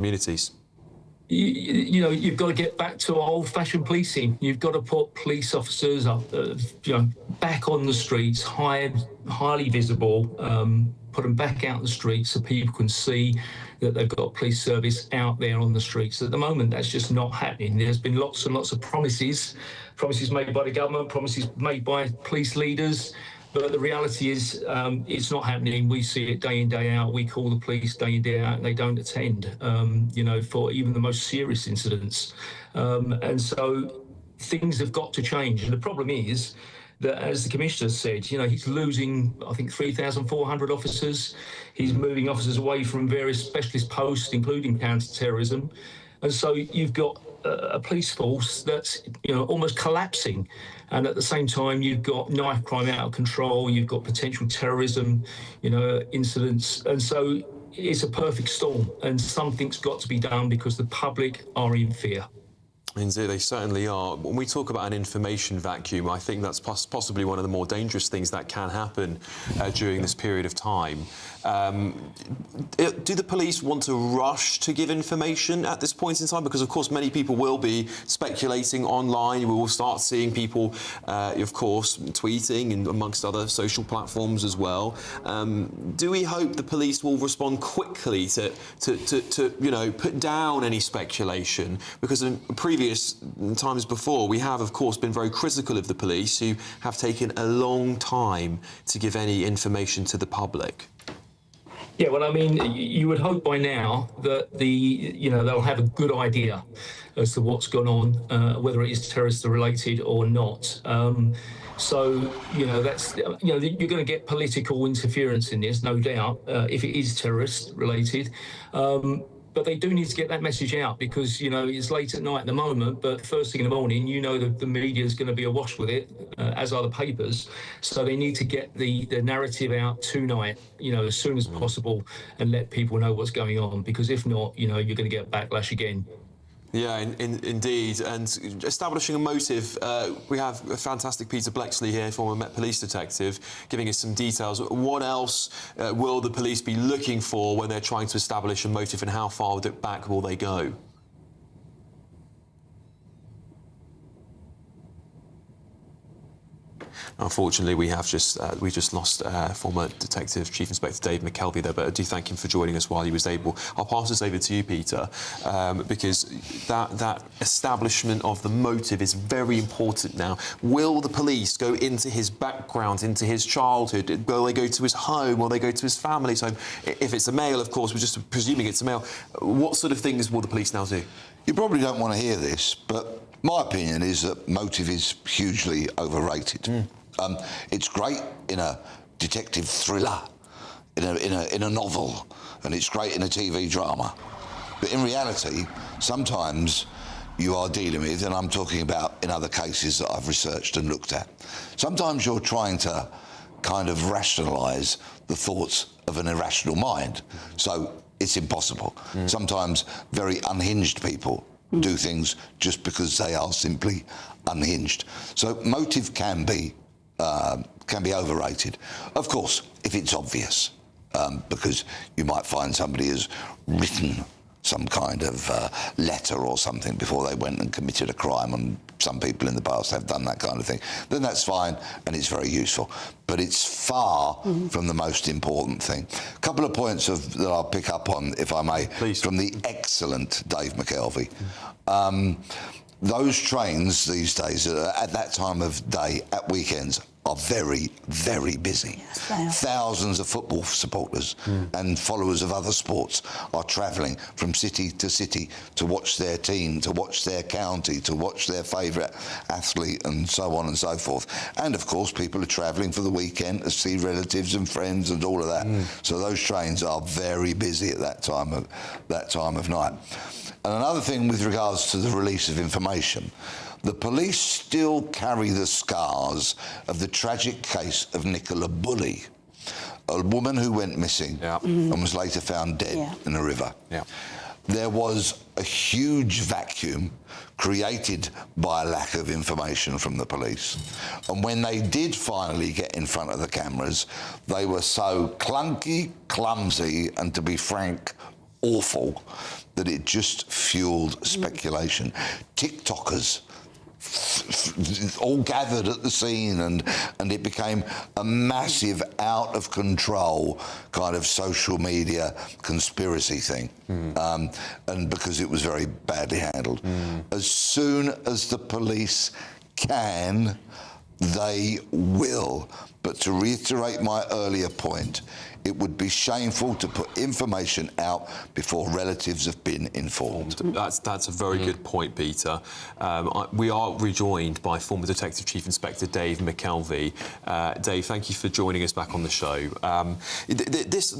communities. You know, you've got to get back to old-fashioned policing. You've got to put police officers up, back on the streets, highly visible, put them back out in the streets so people can see that they've got police service out there on the streets. At the moment, that's just not happening. There's been lots and lots of promises made by the government, promises made by police leaders, but the reality is it's not happening. We see it day in, day out. We call the police day in, day out, and they don't attend, for even the most serious incidents. And so things have got to change. And the problem is that, as the Commissioner said, he's losing, I think, 3,400 officers. He's moving officers away from various specialist posts, including counter-terrorism. And so you've got a police force that's, almost collapsing. And at the same time, you've got knife crime out of control. You've got potential terrorism, incidents. And so it's a perfect storm. And something's got to be done because the public are in fear. Indeed, they certainly are. When we talk about an information vacuum, I think that's possibly one of the more dangerous things that can happen during this period of time. Do the police want to rush to give information at this point in time? Because, of course, many people will be speculating online. We will start seeing people, of course, tweeting and amongst other social platforms as well. Do we hope the police will respond quickly to put down any speculation? Because in previous times before, we have, of course, been very critical of the police, who have taken a long time to give any information to the public. Yeah, well, I mean, you would hope by now that they'll have a good idea as to what's gone on, whether it is terrorist related or not. So, that's, you're going to get political interference in this, no doubt, if it is terrorist related. But they do need to get that message out because, it's late at night at the moment, but first thing in the morning, the media is going to be awash with it, as are the papers. So they need to get the narrative out tonight, as soon as possible and let people know what's going on, because if not, you're going to get backlash again. Yeah, indeed. And establishing a motive, we have a fantastic Peter Blexley here, former Met Police detective, giving us some details. What else will the police be looking for when they're trying to establish a motive, and how far back will they go? Unfortunately, we just lost former Detective Chief Inspector Dave McKelvey there, but I do thank him for joining us while he was able. I'll pass this over to you, Peter, because that establishment of the motive is very important now. Will the police go into his background, into his childhood? Will they go to his home, or they go to his family's home? If it's a male, of course, we're just presuming it's a male. What sort of things will the police now do? You probably don't want to hear this, but my opinion is that motive is hugely overrated. It's great in a detective thriller, in a novel, and it's great in a TV drama. But in reality, sometimes you are dealing with, and I'm talking about in other cases that I've researched and looked at, sometimes you're trying to kind of rationalise the thoughts of an irrational mind. So it's impossible. Sometimes very unhinged people do things just because they are simply unhinged. So motive can be overrated. Of course, if it's obvious, because you might find somebody has written some kind of letter or something before they went and committed a crime, and some people in the past have done that kind of thing, then that's fine and it's very useful. But it's far from the most important thing. A couple of points that I'll pick up on, if I may, Please. From the excellent Dave McKelvey. Those trains these days, at that time of day, at weekends, are very, very busy. Yes, thousands of football supporters and followers of other sports are travelling from city to city to watch their team, to watch their county, to watch their favourite athlete, and so on and so forth. And of course, people are travelling for the weekend to see relatives and friends and all of that. So those trains are very busy at that time of night. And another thing with regards to the release of information, the police still carry the scars of the tragic case of Nicola Bulley, a woman who went missing and was later found dead in a river. There was a huge vacuum created by a lack of information from the police. And when they did finally get in front of the cameras, they were so clunky, clumsy, and, to be frank, awful that it just fueled speculation. TikTokers all gathered at the scene, and it became a massive, out of control kind of social media conspiracy thing, and because it was very badly handled. As soon as the police can, they will. But to reiterate my earlier point, it would be shameful to put information out before relatives have been informed. That's a very good point, Peter. We are rejoined by former Detective Chief Inspector Dave McKelvey. Dave, thank you for joining us back on the show.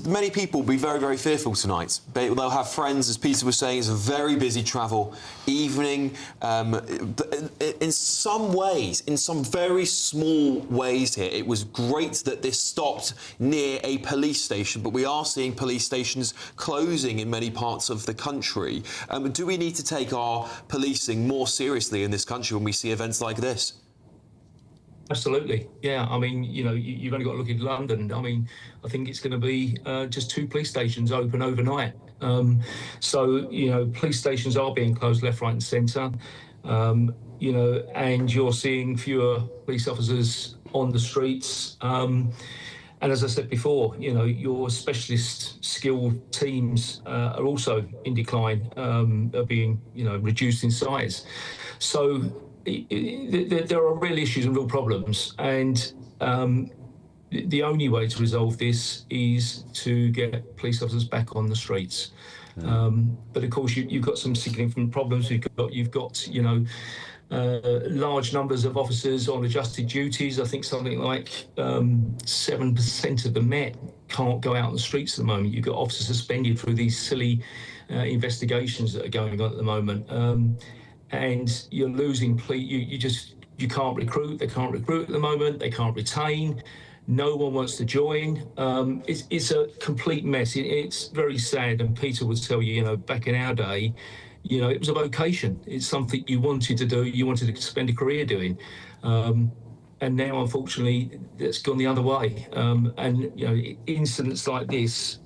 Many people will be very, very fearful tonight. They'll have friends, as Peter was saying, it's a very busy travel evening. In some ways, in some very small ways here, it was great that this stopped near a police station, but we are seeing police stations closing in many parts of the country. Do we need to take our policing more seriously in this country when we see events like this? Absolutely, yeah. I mean, you know, you've only got to look at London. I mean, I think it's going to be just 2 police stations open overnight. So, you know, police stations are being closed left, right and centre. You know, and you're seeing fewer police officers on the streets. And as I said before, you know, your specialist skilled teams are also in decline, are being, you know, reduced in size. So there are real issues and real problems. And the only way to resolve this is to get police officers back on the streets. But of course, you've got some significant problems. You've got, you know, large numbers of officers on adjusted duties. I think something like 7% of the Met can't go out on the streets at the moment. You've got officers suspended through these silly investigations that are going on at the moment. And you're losing you can't recruit. They can't recruit at the moment. They can't retain. No one wants to join. It's a complete mess. It's very sad. And Peter would tell you, you know, back in our day, you know, it was a vocation. It's something you wanted to do. You wanted to spend a career doing. And now, unfortunately, it's gone the other way. And, you know, incidents like this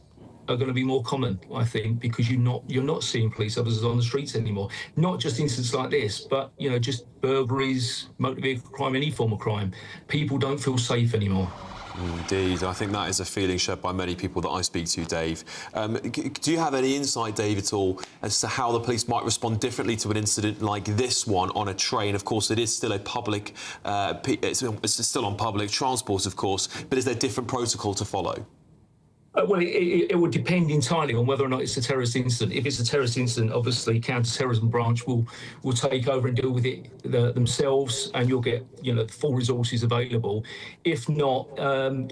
are going to be more common, I think, because you're not seeing police officers on the streets anymore. Not just incidents like this, but, you know, just burglaries, motor vehicle crime, any form of crime. People don't feel safe anymore. Indeed, I think that is a feeling shared by many people that I speak to, Dave. Do you have any insight, Dave, at all as to how the police might respond differently to an incident like this one on a train? Of course, it is still a public, it's still on public transport, of course, but is there different protocol to follow? Well, it would depend entirely on whether or not it's a terrorist incident. If it's a terrorist incident, obviously, counter-terrorism branch will take over and deal with it themselves, and you'll get, you know, the full resources available. If not,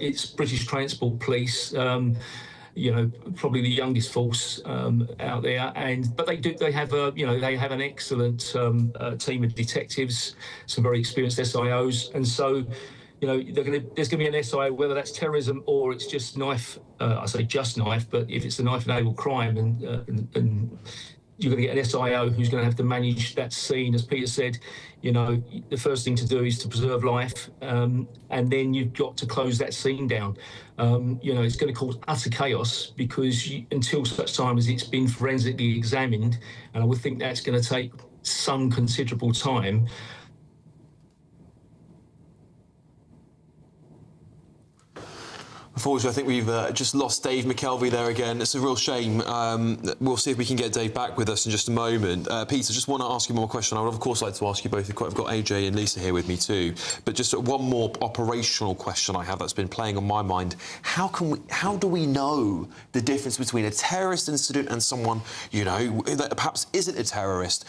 it's British Transport Police. You know, probably the youngest force out there, but they have an excellent team of detectives, some very experienced SIOs, and so, you know, there's going to be an SIO, whether that's terrorism or it's just knife. I say just knife, but if it's a knife-enabled crime, and you're going to get an SIO who's going to have to manage that scene. As Peter said, you know, the first thing to do is to preserve life, and then you've got to close that scene down. You know, it's going to cause utter chaos because until such time as it's been forensically examined, and I would think that's going to take some considerable time. Unfortunately, I think we've just lost Dave McKelvey there again. It's a real shame. We'll see if we can get Dave back with us in just a moment. Peter, just want to ask you one more question. I would, of course, like to ask you both. I've got AJ and Lisa here with me too. But just one more operational question I have that's been playing on my mind. How do we know the difference between a terrorist incident and someone, you know, that perhaps isn't a terrorist?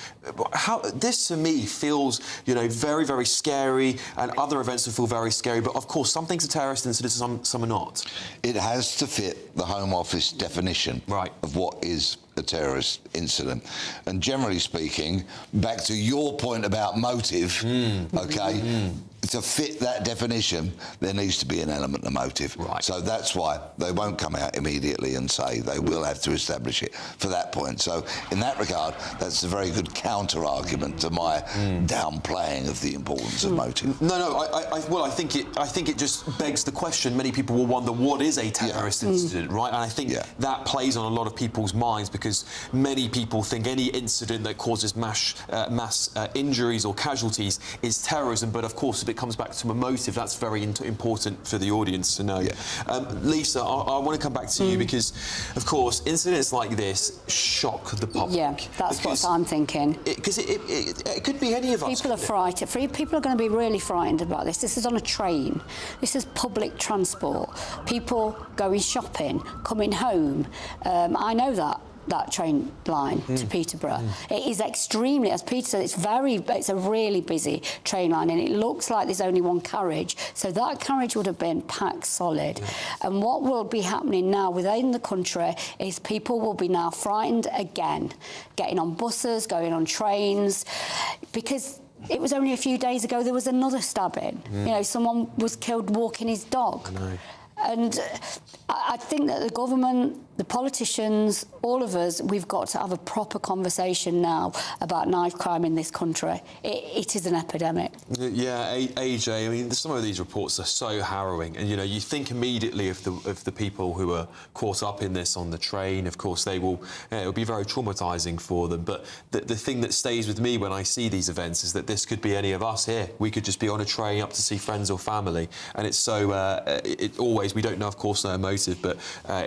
This, to me, feels, you know, very, very scary, and other events will feel very scary. But, of course, some things are terrorist incidents and some are not. It has to fit the Home Office definition of what is a terrorist incident. And generally speaking, back to your point about motive, to fit that definition, there needs to be an element of motive. So that's why they won't come out immediately and say. They will have to establish it for that point. So in that regard, that's a very good counter-argument to my downplaying of the importance of motive. I think it just begs the question. Many people will wonder, what is a terrorist incident, right? And I think that plays on a lot of people's minds because because many people think any incident that causes mass injuries or casualties is terrorism. But of course, if it comes back to a motive, that's very important for the audience to know. Yeah. Lisa, I want to come back to you because, of course, incidents like this shock the public. Yeah, that's what I'm thinking. Because it could be any of us. People are frightened. People are going to be really frightened about this. This is on a train. This is public transport. People going shopping, coming home. I know that train line to Peterborough. It is extremely, as Peter said, it's a really busy train line, and it looks like there's only one carriage. So that carriage would have been packed solid. Yeah. And what will be happening now within the country is people will be now frightened again, getting on buses, going on trains, because it was only a few days ago there was another stabbing. You know, someone was killed walking his dog. I know. And I think that the government, the politicians, all of us, we've got to have a proper conversation now about knife crime in this country. It is an epidemic. Yeah, AJ, I mean, some of these reports are so harrowing. And, you know, you think immediately of the people who are caught up in this on the train. Of course, it'll be very traumatising for them. But the thing that stays with me when I see these events is that this could be any of us here. We could just be on a train up to see friends or family. And it's so, we don't know, of course, their motive, but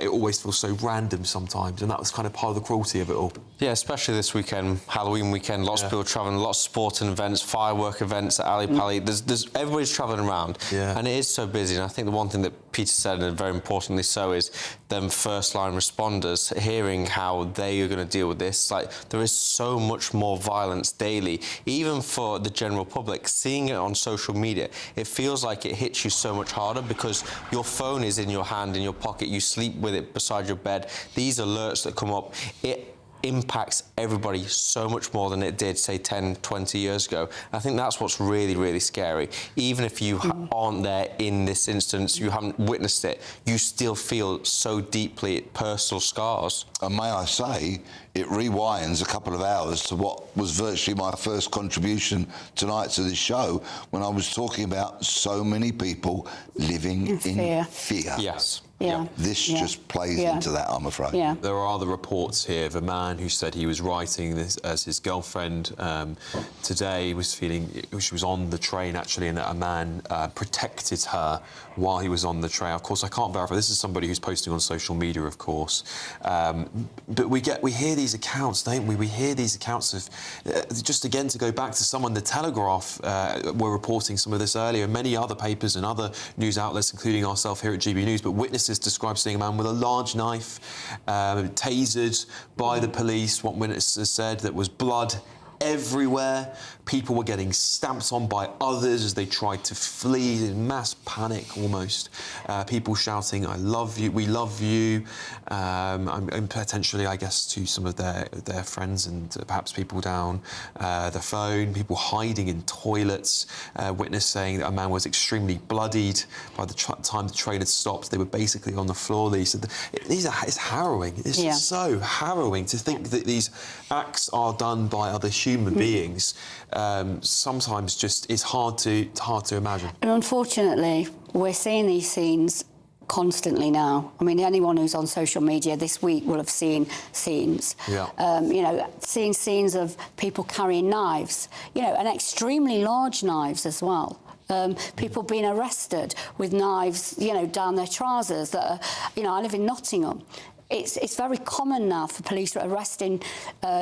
it always feels so random sometimes, and that was kind of part of the cruelty of it all. Yeah, especially this weekend, Halloween weekend, lots of people travelling, lots of sporting events, firework events at Ali Pali. There's everybody's travelling around, and it is so busy. And I think the one thing that Peter said, and very importantly so, is them first-line responders, hearing how they are going to deal with this. Like, there is so much more violence daily, even for the general public. Seeing it on social media, it feels like it hits you so much harder because your phone is in your hand, in your pocket, you sleep with it beside your bed. These alerts that come up, it impacts everybody so much more than it did, say, 10, 20 years ago. I think that's what's really, really scary. Even if you aren't there in this instance, you haven't witnessed it, you still feel so deeply personal scars. And may I say, it rewinds a couple of hours to what was virtually my first contribution tonight to this show, when I was talking about so many people living in fear. Yes. Yeah. This just plays into that, I'm afraid. Yeah. There are other reports here of a man who said he was writing this as his girlfriend today was feeling, she was on the train actually, and that a man protected her while he was on the train. Of course, I can't verify. This is somebody who's posting on social media, of course. But we hear these accounts, don't we? We hear these accounts of, just again to go back to someone, the Telegraph were reporting some of this earlier, many other papers and other news outlets, including ourselves here at GBNews, but witnesses described seeing a man with a large knife, tasered by the police. One witness has said that was blood everywhere. People were getting stamped on by others as they tried to flee in mass panic almost. People shouting, "I love you, we love you," and potentially, I guess, to some of their friends and perhaps people down the phone, people hiding in toilets. Witness saying that a man was extremely bloodied by the time the train had stopped. They were basically on the floor. It's harrowing. It's so harrowing to think that these acts are done by other human beings. Sometimes just it's hard to imagine. And unfortunately, we're seeing these scenes constantly now. I mean, anyone who's on social media this week will have seen scenes. Yeah. You know, seeing scenes of people carrying knives, you know, and extremely large knives as well. People being arrested with knives, you know, down their trousers. That are, you know, I live in Nottingham. It's very common now for police arresting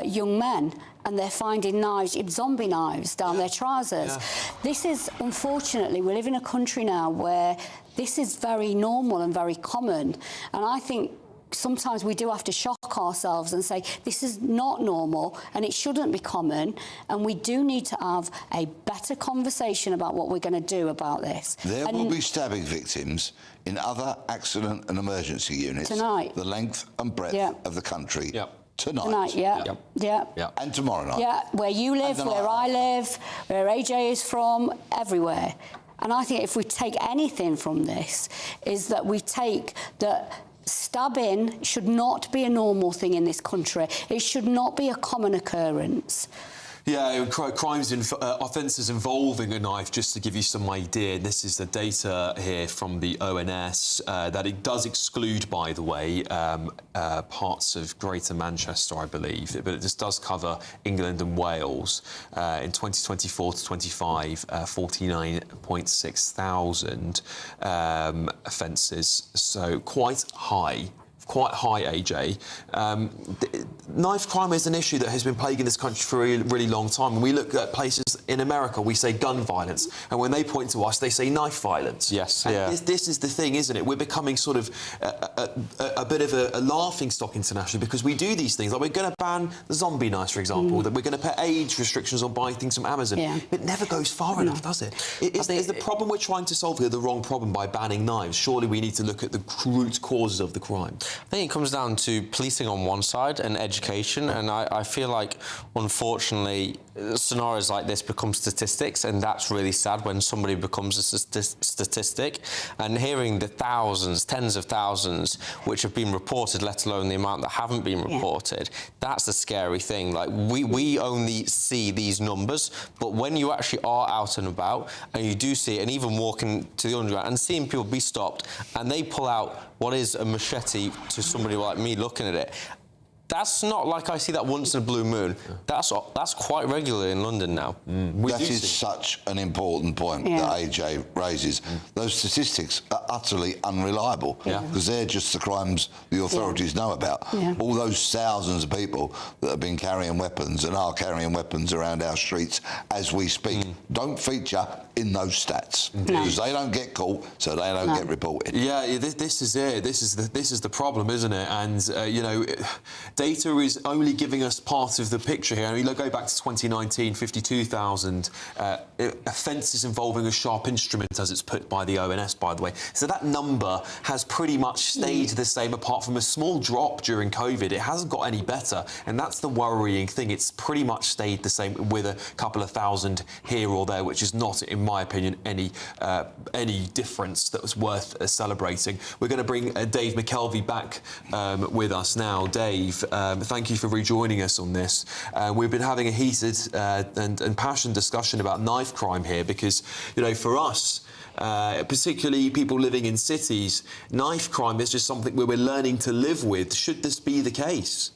young men, and they're finding knives, zombie knives, down their trousers. Yeah. This is, unfortunately, we live in a country now where this is very normal and very common. And I think sometimes we do have to shock ourselves and say, this is not normal and it shouldn't be common, and we do need to have a better conversation about what we're going to do about this. There will be stabbing victims in other accident and emergency units tonight, the length and breadth of the country. Tonight. And tomorrow night. Yeah, where you live, where I live, where AJ is from, everywhere. And I think if we take anything from this, is that we take that stabbing should not be a normal thing in this country. It should not be a common occurrence. Yeah, offences involving a knife, just to give you some idea, this is the data here from the ONS, that it does exclude, by the way, parts of Greater Manchester, I believe, but this does cover England and Wales. In 2024 to 25, 49.6 thousand offences, so quite high. AJ. Knife crime is an issue that has been plaguing this country for a really long time. When we look at places in America, we say gun violence, and when they point to us, they say knife violence. Yes, and yeah. This is the thing, isn't it? We're becoming sort of a bit of a laughing stock internationally because we do these things. Like we're going to ban the zombie knives, for example, that we're going to put age restrictions on buying things from Amazon. Yeah. It never goes far enough, does it? Is the problem we're trying to solve here the wrong problem by banning knives? Surely we need to look at the root causes of the crime. I think it comes down to policing on one side and education, and I feel like, unfortunately, scenarios like this become statistics, and that's really sad when somebody becomes a statistic. And hearing the thousands, tens of thousands, which have been reported, let alone the amount that haven't been reported, that's the scary thing. Like, we only see these numbers, but when you actually are out and about, and you do see it, and even walking to the underground and seeing people be stopped, and they pull out what is a machete to somebody like me looking at it, that's not like I see that once in a blue moon. That's quite regular in London now. That is such an important point that AJ raises. Those statistics are utterly unreliable because they're just the crimes the authorities know about. All those thousands of people that have been carrying weapons and are carrying weapons around our streets as we speak don't feature in those stats because they don't get caught, so they don't get reported. Yeah, this is it. This is the problem, isn't it? And you know, data is only giving us part of the picture here. I mean, go back to 2019, 52,000 offences involving a sharp instrument, as it's put by the ONS, by the way. So that number has pretty much stayed the same, apart from a small drop during COVID. It hasn't got any better, and that's the worrying thing. It's pretty much stayed the same, with a couple of thousand here or there, which is not, in my opinion, any difference that was worth celebrating. We're going to bring Dave McKelvey back with us now. Dave, thank you for rejoining us on this. We've been having a heated and passionate discussion about knife crime here because, you know, for us, particularly people living in cities, knife crime is just something we're learning to live with. Should this be the case?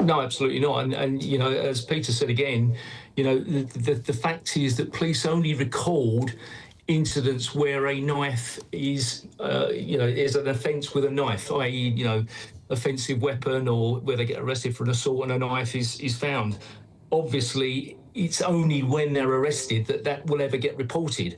No, absolutely not. And you know, as Peter said again, you know, the fact is that police only record incidents where a knife is, you know, is an offence with a knife, i.e., you know, offensive weapon, or where they get arrested for an assault and a knife is found. Obviously, it's only when they're arrested that will ever get reported.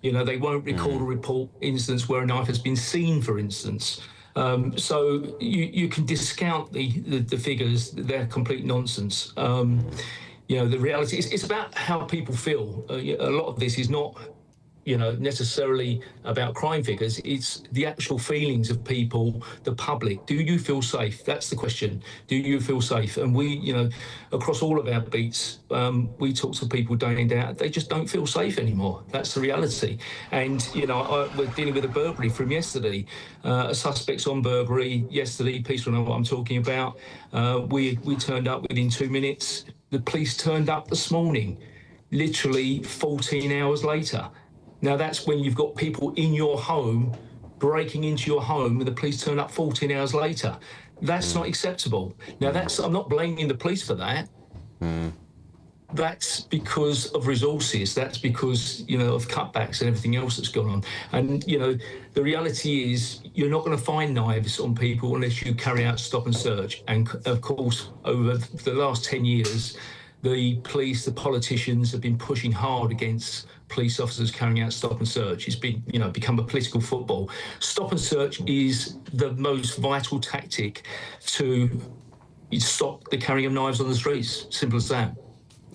You know, they won't record or report incidents where a knife has been seen, for instance. So you can discount the figures. They're complete nonsense. You know, the reality is it's about how people feel. A lot of this is not, you know, necessarily about crime figures. It's the actual feelings of people, the public. Do you feel safe? That's the question. Do you feel safe? And we, you know, across all of our beats, we talk to people day in, day out. They just don't feel safe anymore. That's the reality. And, you know, we're dealing with a burglary from yesterday. A suspect's on burglary yesterday. Peter will know what I'm talking about. We turned up within 2 minutes. The police turned up this morning, literally 14 hours later. Now, that's when you've got people in your home, breaking into your home, and the police turn up 14 hours later. That's not acceptable. Now, I'm not blaming the police for that. That's because of resources. That's because, you know, of cutbacks and everything else that's gone on. And, you know, the reality is you're not going to find knives on people unless you carry out stop and search. And, of course, over the last 10 years, the police, the politicians have been pushing hard against police officers carrying out stop and search. It's been, you know, become a political football. Stop and search is the most vital tactic to stop the carrying of knives on the streets. Simple as that.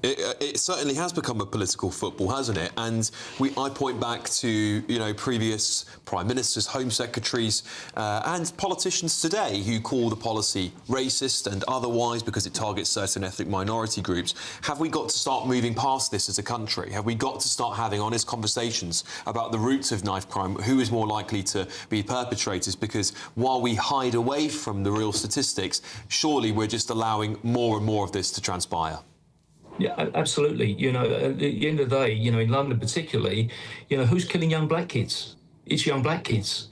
It certainly has become a political football, hasn't it? And I point back to, you know, previous prime ministers, home secretaries, and politicians today who call the policy racist and otherwise because it targets certain ethnic minority groups. Have we got to start moving past this as a country? Have we got to start having honest conversations about the roots of knife crime? Who is more likely to be perpetrators? Because while we hide away from the real statistics, surely we're just allowing more and more of this to transpire. Yeah, absolutely. You know, at the end of the day, you know, in London particularly, you know, who's killing young black kids? It's young black kids.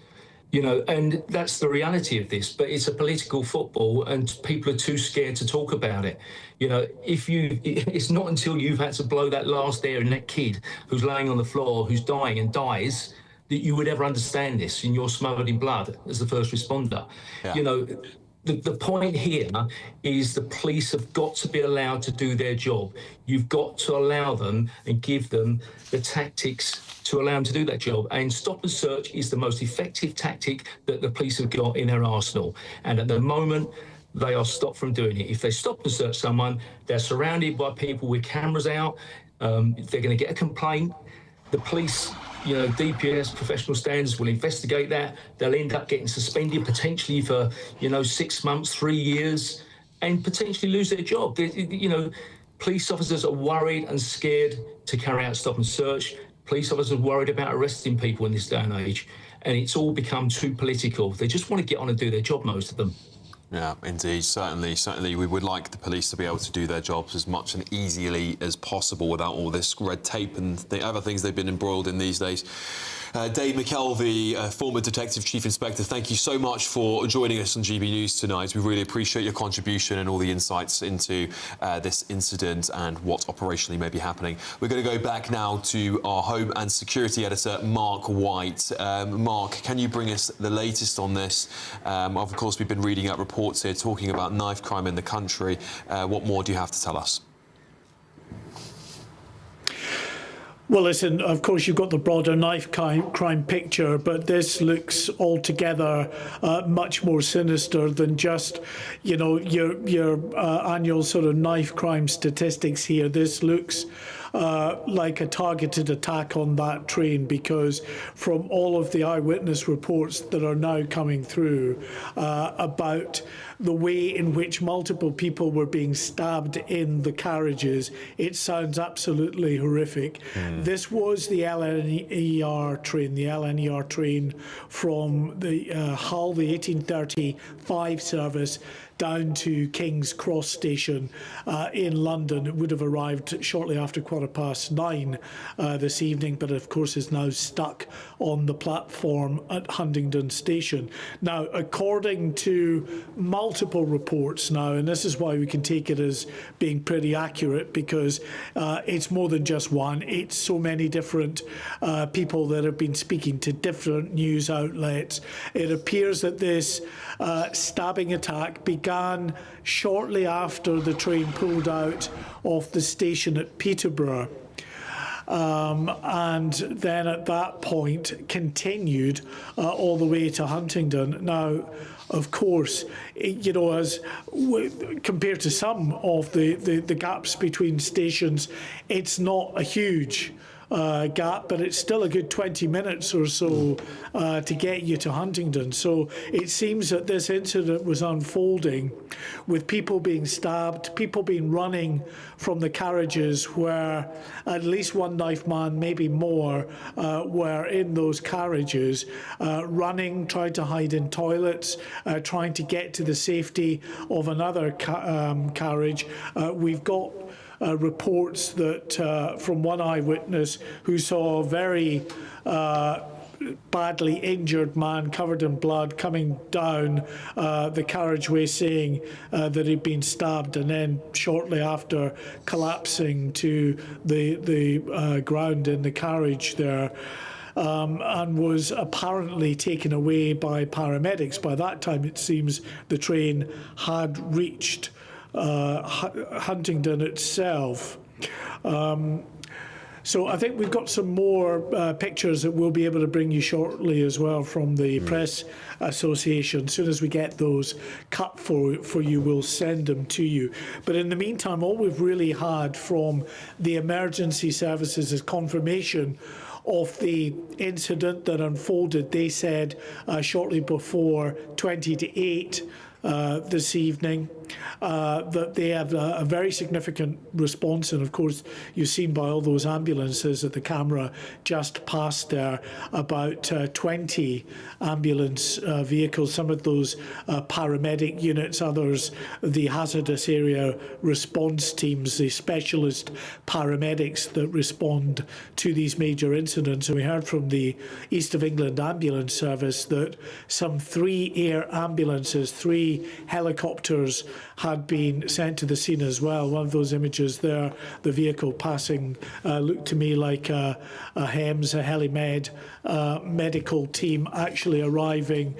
You know, and that's the reality of this. But it's a political football, and people are too scared to talk about it. You know, it's not until you've had to blow that last air in that kid who's laying on the floor, who's dying and dies, that you would ever understand this, and you're smothered in blood as the first responder. Yeah. You know, the point here is the police have got to be allowed to do their job. You've got to allow them and give them the tactics to allow them to do that job. And stop and search is the most effective tactic that the police have got in their arsenal. And at the moment, they are stopped from doing it. If they stop and search someone, they're surrounded by people with cameras out. They're going to get a complaint. The police, you know, DPS, professional standards, will investigate that. They'll end up getting suspended potentially for, you know, 6 months, 3 years, and potentially lose their job. You know, police officers are worried and scared to carry out stop and search. Police officers are worried about arresting people in this day and age, and it's all become too political. They just want to get on and do their job, most of them. Yeah, indeed. Certainly, we would like the police to be able to do their jobs as much and easily as possible without all this red tape and the other things they've been embroiled in these days. Dave McKelvey, former Detective Chief Inspector, thank you so much for joining us on GB News tonight. We really appreciate your contribution and all the insights into this incident and what operationally may be happening. We're going to go back now to our Home and Security Editor, Mark White. Mark, can you bring us the latest on this? Of course, we've been reading out reports here talking about knife crime in the country. What more do you have to tell us? Well, listen, of course, you've got the broader knife crime picture, but this looks altogether much more sinister than just, you know, your annual sort of knife crime statistics here. This looks like a targeted attack on that train, because from all of the eyewitness reports that are now coming through about the way in which multiple people were being stabbed in the carriages, it sounds absolutely horrific. This was the LNER train from the Hull, the 1835 service, down to King's Cross Station in London. It would have arrived shortly after 9:15 this evening, but of course is now stuck on the platform at Huntingdon Station. Now, according to multiple reports now, and this is why we can take it as being pretty accurate, because it's more than just one. It's so many different people that have been speaking to different news outlets. It appears that this stabbing attack began shortly after the train pulled out of the station at Peterborough. And then at that point continued all the way to Huntingdon. Now, of course, you know, as compared to some of the gaps between stations, it's not a huge gap, but it's still a good 20 minutes or so to get you to Huntingdon. So it seems that this incident was unfolding with people being stabbed, people being running from the carriages, where at least one knife man, maybe more, were in those carriages, running, trying to hide in toilets, trying to get to the safety of another carriage. We've got reports that from one eyewitness who saw a very badly injured man covered in blood coming down the carriageway, saying that he'd been stabbed, and then shortly after collapsing to the ground in the carriage there. And was apparently taken away by paramedics. By that time, it seems the train had reached Huntingdon itself. So I think we've got some more pictures that we'll be able to bring you shortly as well from the Press Association. As soon as we get those cut for you, we'll send them to you. But in the meantime, all we've really had from the emergency services is confirmation of the incident that unfolded. They said shortly before 7:50 this evening. that they have a very significant response. And of course, you've seen by all those ambulances that the camera just passed there about 20 ambulance vehicles, some of those paramedic units, others the hazardous area response teams, the specialist paramedics that respond to these major incidents. And we heard from the East of England Ambulance Service that some 3 air ambulances, 3 helicopters had been sent to the scene as well. One of those images there, the vehicle passing, looked to me like a HEMS, a HeliMed medical team actually arriving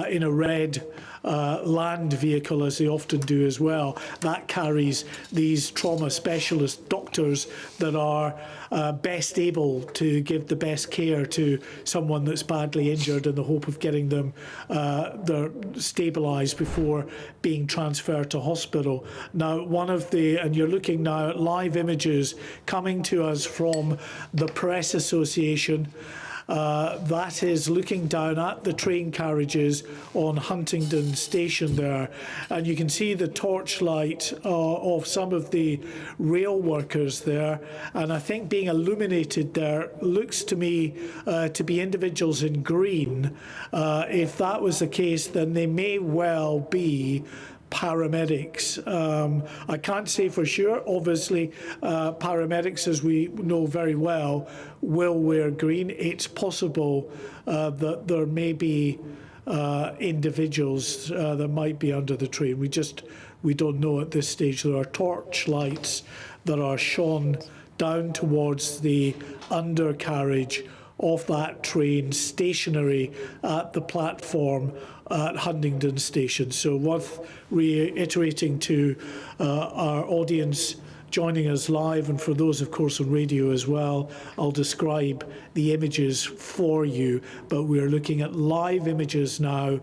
in a red land vehicle, as they often do as well. That carries these trauma specialist doctors that are best able to give the best care to someone that's badly injured, in the hope of getting them they're stabilised before being transferred to hospital. Now, and you're looking now at live images coming to us from the Press Association. That is looking down at the train carriages on Huntingdon Station there, and you can see the torchlight of some of the rail workers there, and I think being illuminated there looks to me to be individuals in green. If that was the case, then they may well be paramedics. I can't say for sure. Obviously, paramedics, as we know very well, will wear green. It's possible that there may be individuals that might be under the train. We don't know at this stage. There are torch lights that are shone down towards the undercarriage of that train, stationary at the platform at Huntingdon Station. So worth reiterating to our audience joining us live, and for those, of course, on radio as well, I'll describe the images for you. But we're looking at live images now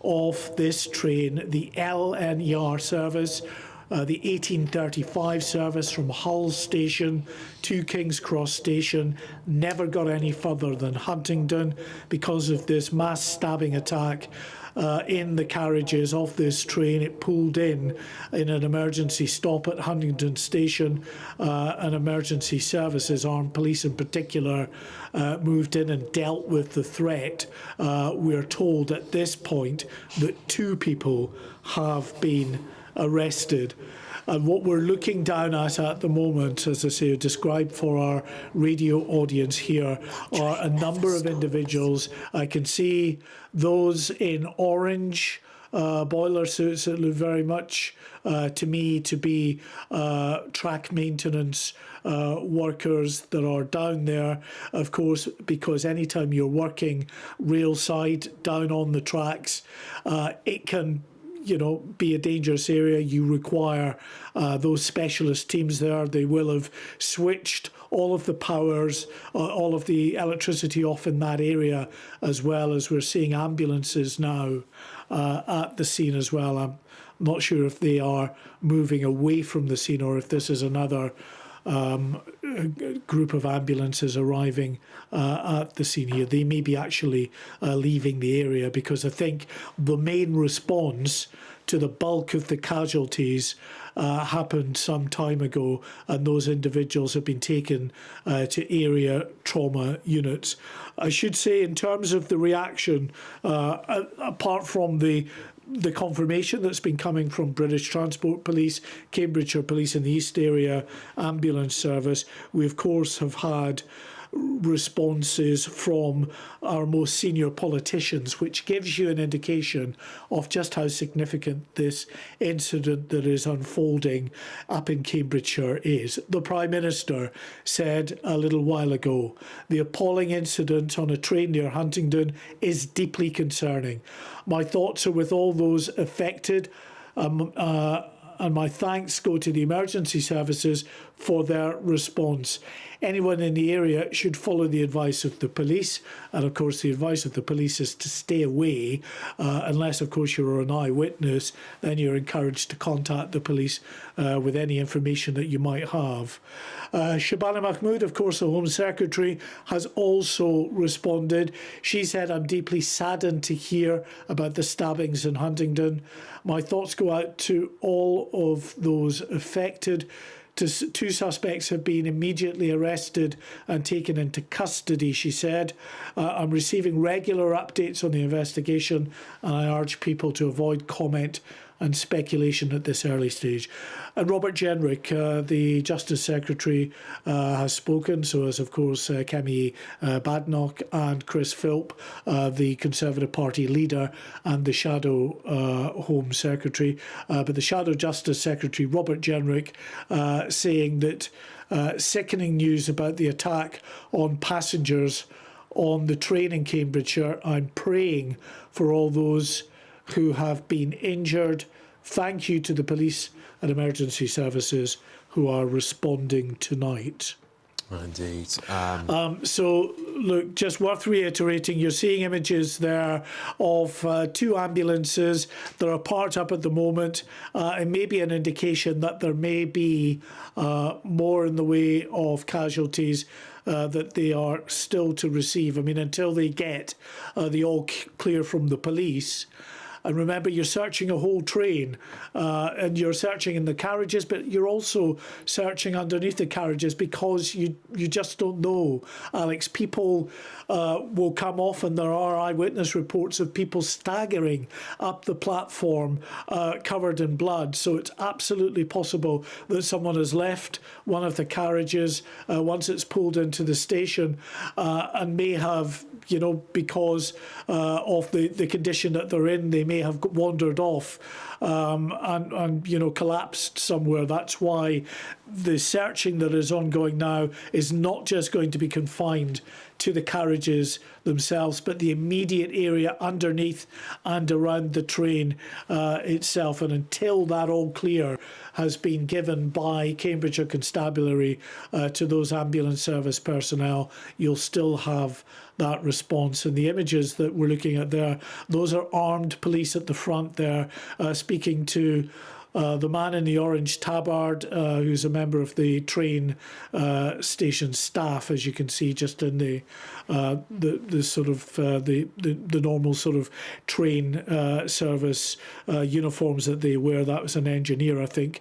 of this train, the LNER service, the 1835 service from Hull Station to King's Cross Station, never got any further than Huntingdon because of this mass stabbing attack in the carriages of this train. It pulled in an emergency stop at Huntingdon Station, and emergency services, armed police in particular, moved in and dealt with the threat. We're told at this point that 2 people have been arrested. And what we're looking down at the moment, as I say, described for our radio audience here, are a number of individuals. I can see those in orange boiler suits that look very much to me to be track maintenance workers that are down there, of course, because anytime you're working rail side down on the tracks, it can be a dangerous area. You require those specialist teams there. They will have switched all of the powers, all of the electricity off in that area, as well as we're seeing ambulances now at the scene as well. I'm not sure if they are moving away from the scene or if this is another group of ambulances arriving at the scene here. They may be actually leaving the area, because I think the main response to the bulk of the casualties happened some time ago, and those individuals have been taken to area trauma units. I should say, in terms of the reaction, apart from the confirmation that's been coming from British Transport Police, Cambridgeshire Police in the East Area Ambulance Service, we of course have had responses from our most senior politicians, which gives you an indication of just how significant this incident that is unfolding up in Cambridgeshire is. The Prime Minister said a little while ago, the appalling incident on a train near Huntingdon is deeply concerning. My thoughts are with all those affected, and my thanks go to the emergency services for their response. Anyone in the area should follow the advice of the police, and of course the advice of the police is to stay away, unless of course you're an eyewitness. Then you're encouraged to contact the police with any information that you might have. Shabana Mahmood, of course, the Home Secretary, has also responded. She said, "I'm deeply saddened to hear about the stabbings in Huntingdon. My thoughts go out to all of those affected. Two suspects have been immediately arrested and taken into custody," she said. "I'm receiving regular updates on the investigation, and I urge people to avoid comment and speculation at this early stage." And Robert Jenrick, the Justice Secretary, has spoken, so has, of course, Kemi Badenoch and Chris Philp, the Conservative Party leader and the Shadow Home Secretary. But the Shadow Justice Secretary, Robert Jenrick, saying that sickening news about the attack on passengers on the train in Cambridgeshire. "I'm praying for all those who have been injured. Thank you to the police and emergency services who are responding tonight." Indeed. So, look, just worth reiterating, you're seeing images there of two ambulances that are parked up at the moment. It may be an indication that there may be more in the way of casualties that they are still to receive. I mean, until they get the all clear from the police. And remember, you're searching a whole train, and you're searching in the carriages, but you're also searching underneath the carriages because you just don't know, Alex. People will come off, and there are eyewitness reports of people staggering up the platform covered in blood. So it's absolutely possible that someone has left one of the carriages once it's pulled into the station and may have, because of the condition that they're in, they may have wandered off and collapsed somewhere. That's why the searching that is ongoing now is not just going to be confined to the carriages themselves, but the immediate area underneath and around the train itself. And until that all clear has been given by Cambridgeshire Constabulary to those ambulance service personnel, you'll still have that response. And the images that we're looking at there, those are armed police at the front there, speaking to the man in the orange tabard, who's a member of the train station staff, as you can see, just in the sort of the normal sort of train service uniforms that they wear. That was an engineer, I think,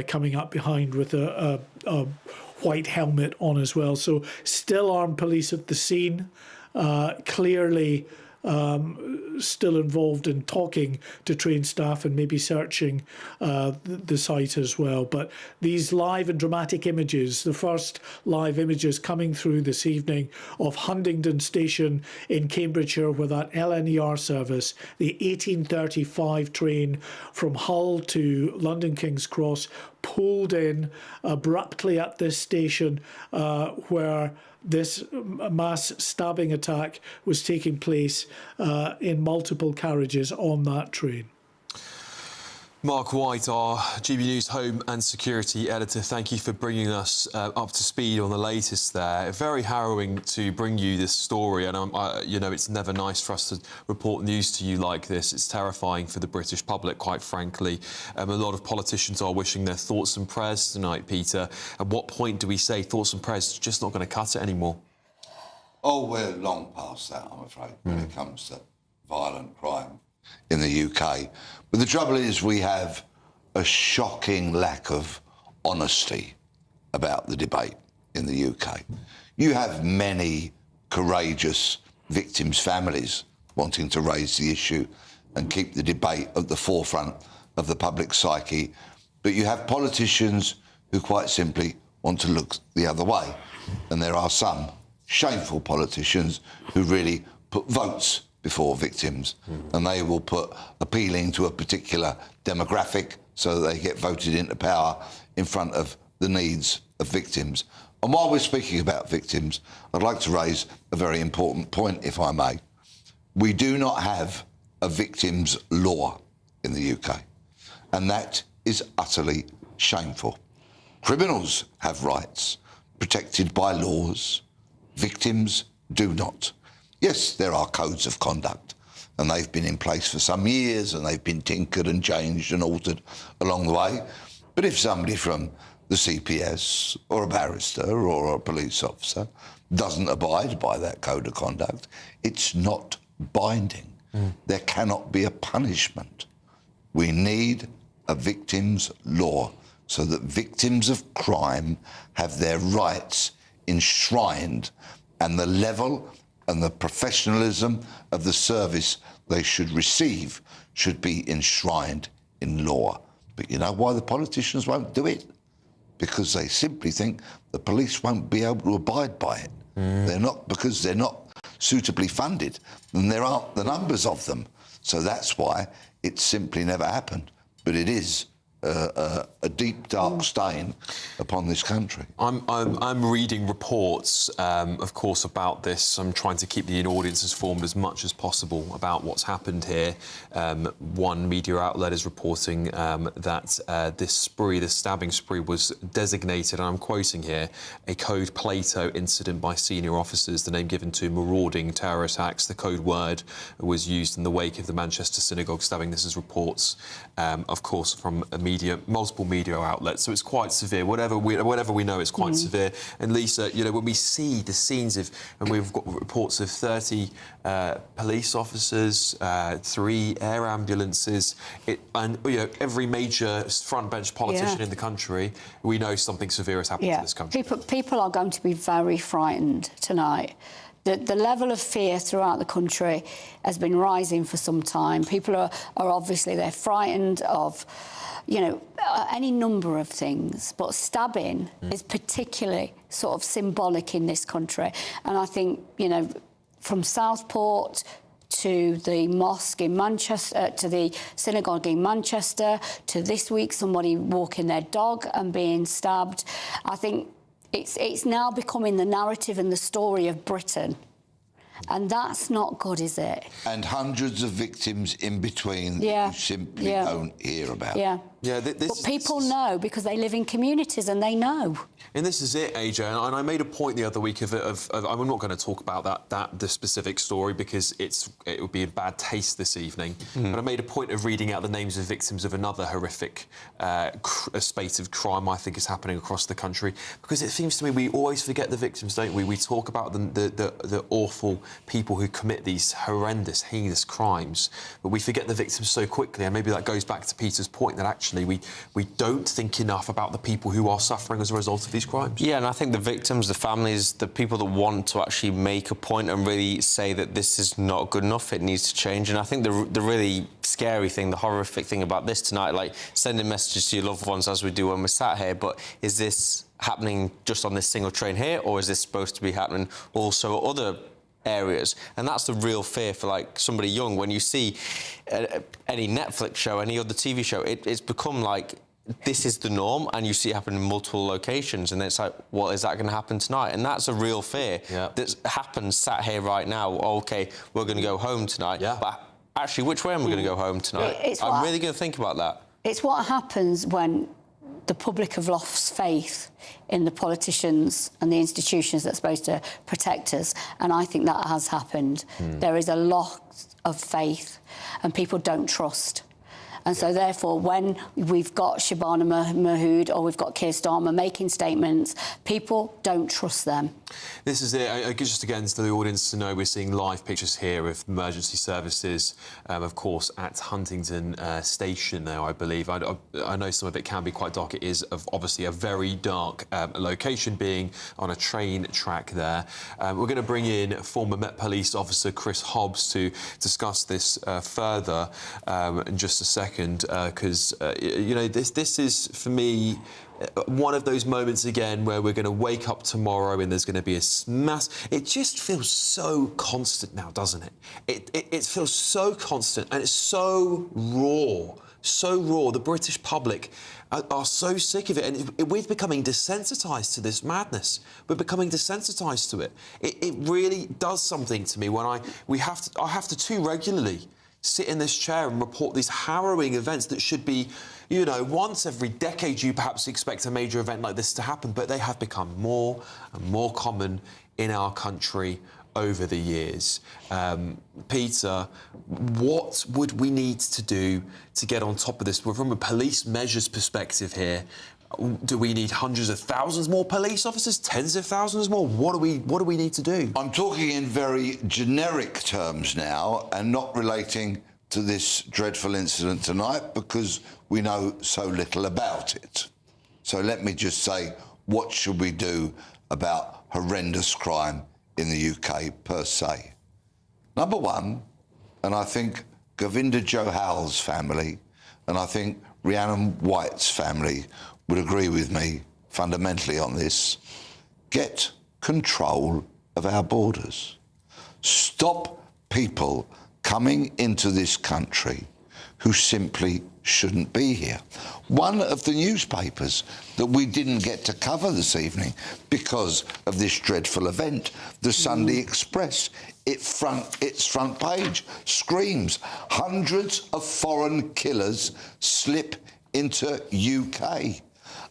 coming up behind with a white helmet on as well. So still armed police at the scene, clearly still involved in talking to train staff and maybe searching the site as well. But these live and dramatic images, the first live images coming through this evening of Huntingdon Station in Cambridgeshire, where that LNER service, the 1835 train from Hull to London King's Cross, pulled in abruptly at this station where this mass stabbing attack was taking place in multiple carriages on that train. Mark White, our GB News Home and Security Editor, thank you for bringing us up to speed on the latest there. Very harrowing to bring you this story, and it's never nice for us to report news to you like this. It's terrifying for the British public, quite frankly. A lot of politicians are wishing their thoughts and prayers tonight, Peter. At what point do we say thoughts and prayers are just not going to cut it anymore? Oh, we're long past that, I'm afraid, when it comes to violent crime in the UK. But the trouble is we have a shocking lack of honesty about the debate in the UK. You have many courageous victims' families wanting to raise the issue and keep the debate at the forefront of the public psyche, but you have politicians who quite simply want to look the other way. And there are some shameful politicians who really put votes before victims, and they will put appealing to a particular demographic so that they get voted into power in front of the needs of victims. And while we're speaking about victims, I'd like to raise a very important point, if I may. We do not have a victims' law in the UK, and that is utterly shameful. Criminals have rights protected by laws. Victims do not. Yes, there are codes of conduct, and they've been in place for some years, and they've been tinkered and changed and altered along the way. But if somebody from the CPS or a barrister or a police officer doesn't abide by that code of conduct, it's not binding. There cannot be a punishment. We need a victims' law so that victims of crime have their rights enshrined, and the level and the professionalism of the service they should receive should be enshrined in law. But you know why the politicians won't do it? Because they simply think the police won't be able to abide by it. Because they're not suitably funded, and there aren't the numbers of them. So that's why it's simply never happened. But it is a deep, dark stain upon this country. I'm reading reports, of course, about this. I'm trying to keep the audience informed as much as possible about what's happened here. One media outlet is reporting that this stabbing spree, was designated, and I'm quoting here, a Code Plato incident by senior officers, the name given to marauding terror attacks. The code word was used in the wake of the Manchester synagogue stabbing. This is reports, of course, from multiple media outlets, so it's quite severe. Whatever we know, it's quite severe. And Lisa, you know, when we see the scenes of, and we've got reports of 30 police officers, 3 air ambulances, and you know, every major front bench politician in the country, we know something severe has happened to this country. People are going to be very frightened tonight. The level of fear throughout the country has been rising for some time. People are obviously, they're frightened of, you know, any number of things, but stabbing is particularly sort of symbolic in this country. And I think, you know, from Southport to the mosque in Manchester, to the synagogue in Manchester, to this week somebody walking their dog and being stabbed, I think it's now becoming the narrative and the story of Britain. And that's not good, is it? And hundreds of victims in between that you simply don't hear about. But people know because they live in communities and they know. And this is it, AJ. And I made a point the other week of I'm not going to talk about the specific story because it would be in bad taste this evening. But I made a point of reading out the names of victims of another horrific spate of crime I think is happening across the country, because it seems to me we always forget the victims, don't we? We talk about the awful people who commit these horrendous, heinous crimes, but we forget the victims so quickly. And maybe that goes back to Peter's point that actually we don't think enough about the people who are suffering as a result of these crimes. Yeah, and I think the victims, the families, the people that want to actually make a point and really say that this is not good enough, it needs to change. And I think the really scary thing, the horrific thing about this tonight, like sending messages to your loved ones as we do when we're sat here, but is this happening just on this single train here, or is this supposed to be happening also at other areas? And that's the real fear for like somebody young. When you see any Netflix show, any other TV show, it's become like this is the norm, and you see it happen in multiple locations, and it's like, well, is that going to happen tonight? And that's a real fear that happens sat here right now. OK, we're going to go home tonight, but actually, which way am I going to go home tonight? I'm really going to think about that. It's what happens when the public have lost faith in the politicians and the institutions that are supposed to protect us, and I think that has happened. There is a lot of faith, and people don't trust. And so, therefore, when we've got Shabana Mahmood or we've got Keir Starmer making statements, people don't trust them. This is it. Just again, to the audience to know, we're seeing live pictures here of emergency services, of course, at Huntingdon Station now, I believe. I know some of it can be quite dark. It is obviously a very dark location, being on a train track there. We're going to bring in former Met Police officer Chris Hobbs to discuss this further in just a second. Because you know, this is for me one of those moments again where we're going to wake up tomorrow and there's going to be a mass. It just feels so constant now, doesn't it? It feels so constant, and it's so raw. So raw. The British public are so sick of it, and we're becoming desensitised to this madness. We're becoming desensitised to it. It really does something to me when I have to too regularly sit in this chair and report these harrowing events that should be, you know, once every decade you perhaps expect a major event like this to happen, but they have become more and more common in our country over the years. Peter, what would we need to do to get on top of this? From a police measures perspective here, do we need hundreds of thousands more police officers, tens of thousands more? What do we need to do? I'm talking in very generic terms now and not relating to this dreadful incident tonight because we know so little about it. So let me just say, what should we do about horrendous crime in the UK per se? Number one, and I think Govinda Johal's family and I think Rhiannon White's family would agree with me fundamentally on this, get control of our borders. Stop people coming into this country who simply shouldn't be here. One of the newspapers that we didn't get to cover this evening because of this dreadful event, the Sunday Express, its front page screams, hundreds of foreign killers slip into UK.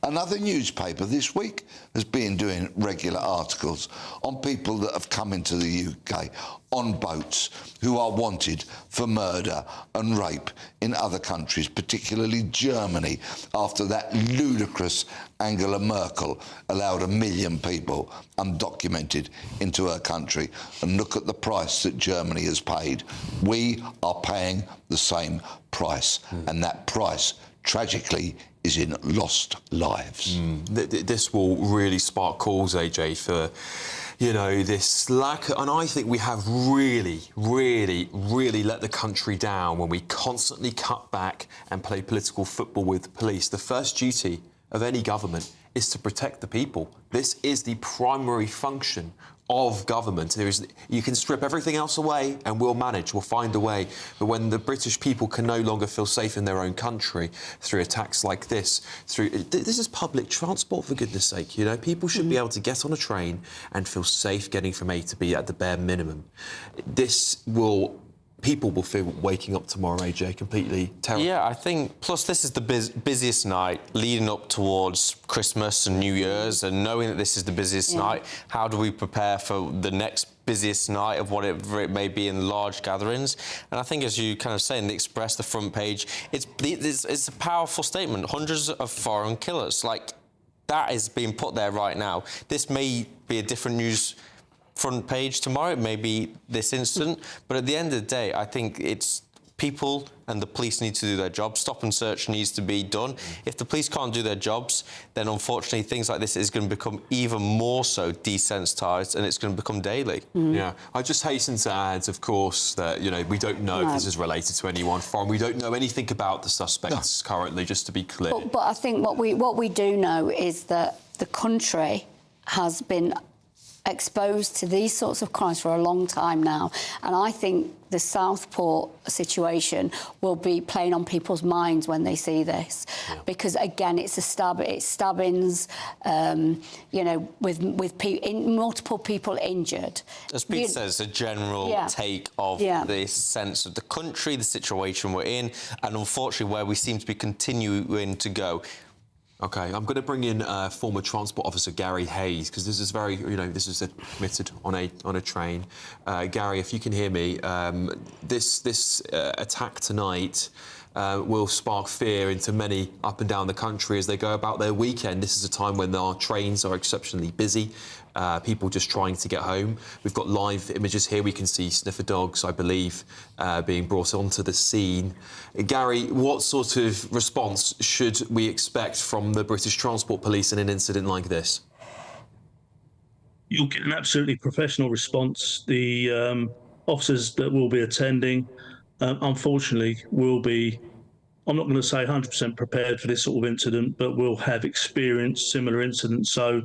Another newspaper this week has been doing regular articles on people that have come into the UK on boats who are wanted for murder and rape in other countries, particularly Germany, after that ludicrous Angela Merkel allowed 1 million people undocumented into her country. And look at the price that Germany has paid. We are paying the same price, and that price, tragically, is in lost lives. This will really spark calls, AJ, for, this lack. And I think we have really let the country down when we constantly cut back and play political football with the police. The first duty of any government is to protect the people. This is the primary function of government. You can strip everything else away and we'll manage, we'll find a way. But when the British people can no longer feel safe in their own country through attacks like this, this is public transport, for goodness sake, people should be able to get on a train and feel safe getting from A to B at the bare minimum. People will feel waking up tomorrow, AJ, completely terrified. Yeah, I think, plus this is the busiest night leading up towards Christmas and New Year's, and knowing that this is the busiest night, how do we prepare for the next busiest night of whatever it may be in large gatherings? And I think, as you kind of say in the Express, the front page, it's a powerful statement. Hundreds of foreign killers, that is being put there right now. This may be a different news front page tomorrow, it may be this incident, but at the end of the day, I think it's people and the police need to do their job. Stop and search needs to be done. If the police can't do their jobs, then unfortunately things like this is going to become even more so desensitised, and it's going to become daily. Yeah, I just hasten to add, of course, that we don't know if this is related to anyone foreign. We don't know anything about the suspects currently, just to be clear. But I think what we do know is that the country has been exposed to these sorts of crimes for a long time now, and I think the Southport situation will be playing on people's minds when they see this, because again, it's stabbings, with multiple people injured. As Pete says, a general take of the sense of the country, the situation we're in, and unfortunately where we seem to be continuing to go. OK, I'm going to bring in former Transport Officer Gary Hayes, because this is very, this is admitted on a train. Gary, if you can hear me, this attack tonight will spark fear into many up and down the country as they go about their weekend. This is a time when our trains are exceptionally busy. People just trying to get home. We've got live images here. We can see sniffer dogs, I believe, being brought onto the scene. Gary, what sort of response should we expect from the British Transport Police in an incident like this? You'll get an absolutely professional response. The officers that will be attending, unfortunately, will be, I'm not going to say 100% prepared for this sort of incident, but will have experienced similar incidents. So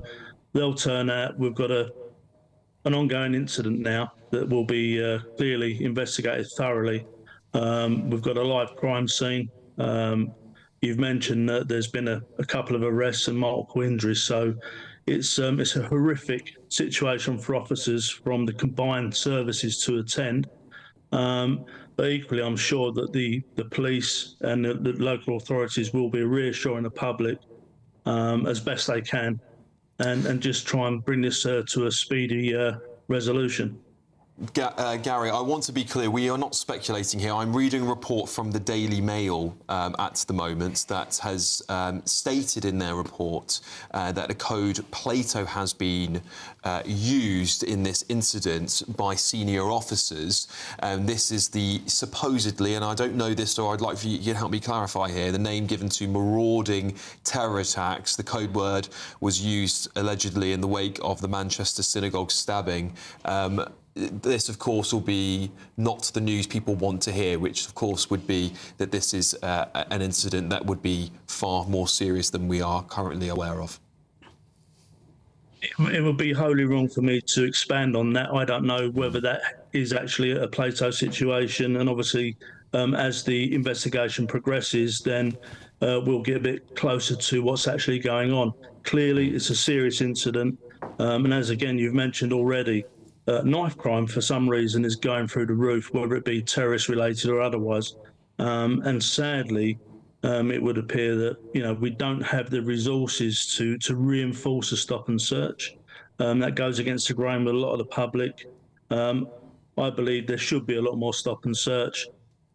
they'll turn out. We've got an ongoing incident now that will be clearly investigated thoroughly. We've got a live crime scene. You've mentioned that there's been a couple of arrests and multiple injuries. So it's a horrific situation for officers from the combined services to attend. But equally, I'm sure that the police and the local authorities will be reassuring the public as best they can, and just try and bring this to a speedy resolution. Gary, I want to be clear, we are not speculating here. I'm reading a report from the Daily Mail at the moment that has stated in their report that the code Plato has been used in this incident by senior officers. This is the supposedly, and I don't know this, so I'd like for you to help me clarify here, the name given to marauding terror attacks. The code word was used allegedly in the wake of the Manchester synagogue stabbing. This, of course, will be not the news people want to hear, which, of course, would be that this is an incident that would be far more serious than we are currently aware of. It would be wholly wrong for me to expand on that. I don't know whether that is actually a Plato situation, and obviously, as the investigation progresses, then we'll get a bit closer to what's actually going on. Clearly, it's a serious incident, and as again you've mentioned already, knife crime for some reason is going through the roof, whether it be terrorist related or otherwise. And sadly, it would appear that we don't have the resources to reinforce a stop and search. That goes against the grain with a lot of the public. I believe there should be a lot more stop and search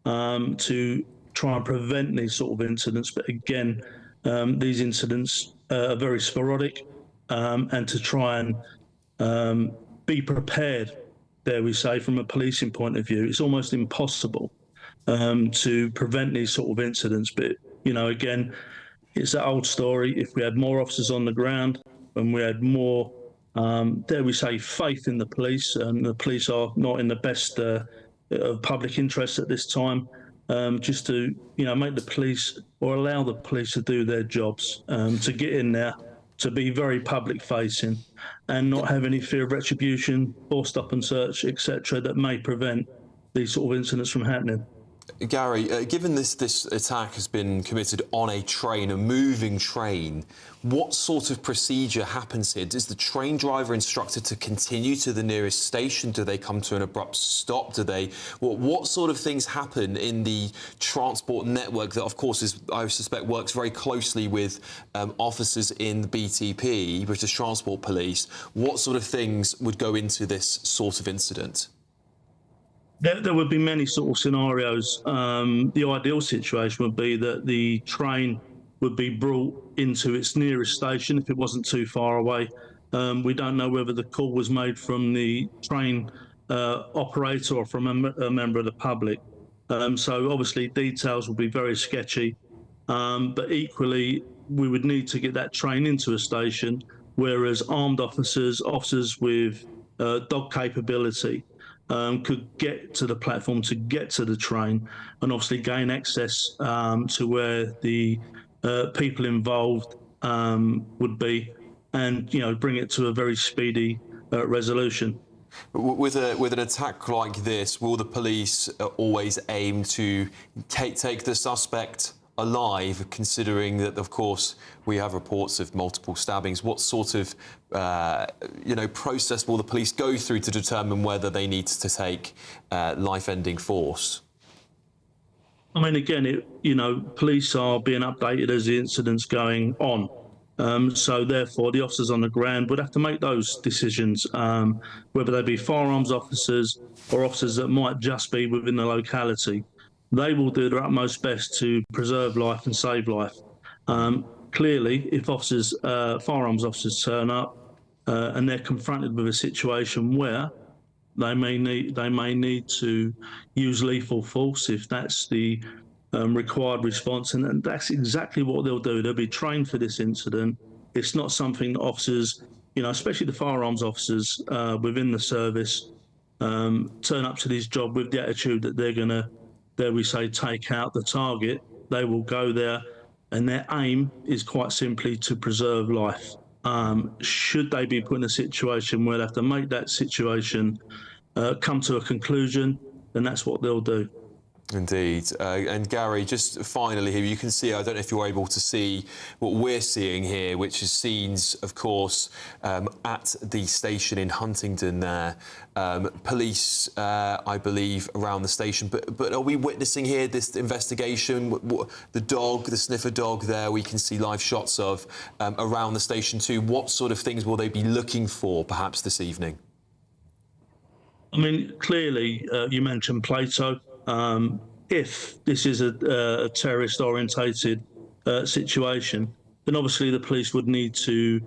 to try and prevent these sort of incidents. But again, these incidents are very sporadic, and to try and be prepared, dare we say, from a policing point of view, it's almost impossible to prevent these sort of incidents. But, again, it's that old story. If we had more officers on the ground and we had more, dare we say, faith in the police, and the police are not in the best of public interest at this time, just to, make the police or allow the police to do their jobs, to get in there, to be very public facing and not have any fear of retribution or stop and search, etc., that may prevent these sort of incidents from happening. Gary, given this attack has been committed on a train, a moving train, what sort of procedure happens here? Is the train driver instructed to continue to the nearest station? Do they come to an abrupt stop? What sort of things happen in the transport network that, of course, I suspect works very closely with officers in the BTP, British Transport Police? What sort of things would go into this sort of incident? There would be many sort of scenarios. The ideal situation would be that the train would be brought into its nearest station if it wasn't too far away. We don't know whether the call was made from the train operator or from a member of the public. So obviously details will be very sketchy, but equally we would need to get that train into a station, whereas armed officers with dog capability, could get to the platform to get to the train and obviously gain access to where the people involved would be, and bring it to a very speedy resolution. With an attack like this, will the police always aim to take the suspect alive, considering that, of course, we have reports of multiple stabbings? What sort of process will the police go through to determine whether they need to take life-ending force? I mean, again, police are being updated as the incident's going on. So therefore, the officers on the ground would have to make those decisions, whether they be firearms officers or officers that might just be within the locality. They will do their utmost best to preserve life and save life. Clearly, if firearms officers turn up and they're confronted with a situation where they may need to use lethal force, if that's the required response, and that's exactly what they'll do. They'll be trained for this incident. It's not something that officers, especially the firearms officers within the service, turn up to this job with the attitude that they're going to, dare we say, take out the target. They will go there, and their aim is quite simply to preserve life. Should they be put in a situation where they have to make that situation come to a conclusion, then that's what they'll do. Indeed. And Gary, just finally here, you can see, I don't know if you're able to see what we're seeing here, which is scenes, of course, at the station in Huntingdon there. Police, I believe, around the station. But are we witnessing here this investigation? The sniffer dog there, we can see live shots of around the station too. What sort of things will they be looking for, perhaps, this evening? I mean, clearly, you mentioned Plato. If this is a terrorist-orientated situation, then obviously the police would need to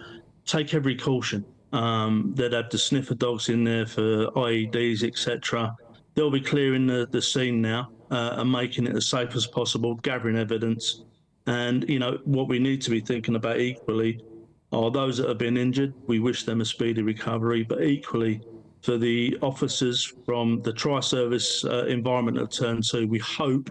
take every caution. They'd have the sniffer dogs in there for IEDs, etc. They'll be clearing the scene now and making it as safe as possible, gathering evidence. And, you know, what we need to be thinking about equally are those that have been injured. We wish them a speedy recovery, but equally for the officers from the tri-service environment that turn to, we hope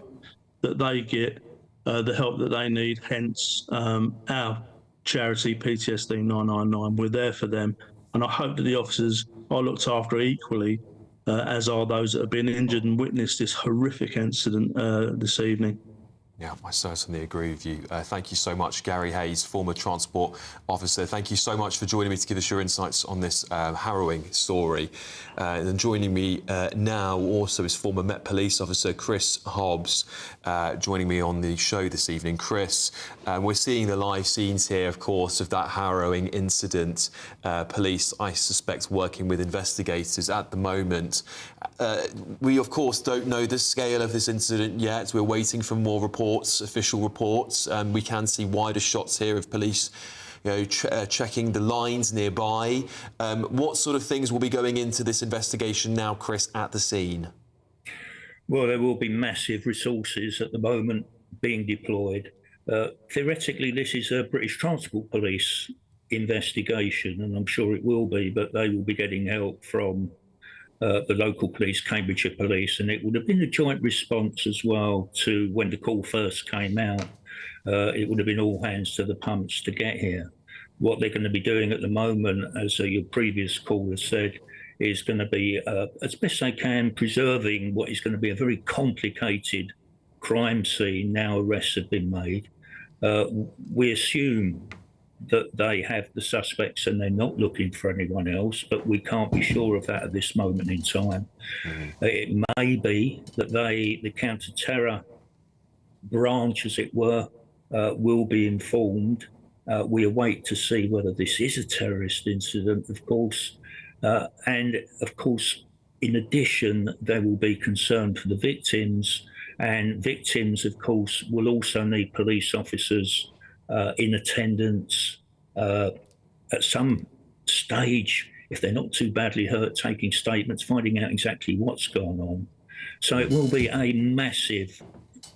that they get the help that they need, hence our charity, PTSD 999. We're there for them. And I hope that the officers are looked after equally, as are those that have been injured and witnessed this horrific incident this evening. Yeah, I certainly agree with you. Thank you so much, Gary Hayes, former transport officer. Thank you so much for joining me to give us your insights on this harrowing story. And joining me now also is former Met Police officer Chris Hobbs, joining me on the show this evening. Chris, we're seeing the live scenes here, of course, of that harrowing incident. Police, I suspect, working with investigators at the moment. We, of course, don't know the scale of this incident yet. We're waiting for more reports. Official reports. We can see wider shots here of police, you know, checking the lines nearby. What sort of things will be going into this investigation now, Chris, at the scene? Well, there will be massive resources at the moment being deployed. Theoretically, this is a British Transport Police investigation, and I'm sure it will be, but they will be getting help from the local police, Cambridgeshire Police, and it would have been a joint response as well to when the call first came out. It would have been all hands to the pumps to get here. What they're going to be doing at the moment, as your previous caller said, is going to be, as best they can, preserving what is going to be a very complicated crime scene. Now arrests have been made. We assume that they have the suspects and they're not looking for anyone else, but we can't be sure of that at this moment in time. It may be that the counter-terror branch, as it were, will be informed. We await to see whether this is a terrorist incident, of course. And, of course, in addition, there will be concern for the victims. And victims, of course, will also need police officers in attendance at some stage, if they're not too badly hurt, taking statements, finding out exactly what's gone on. So it will be a massive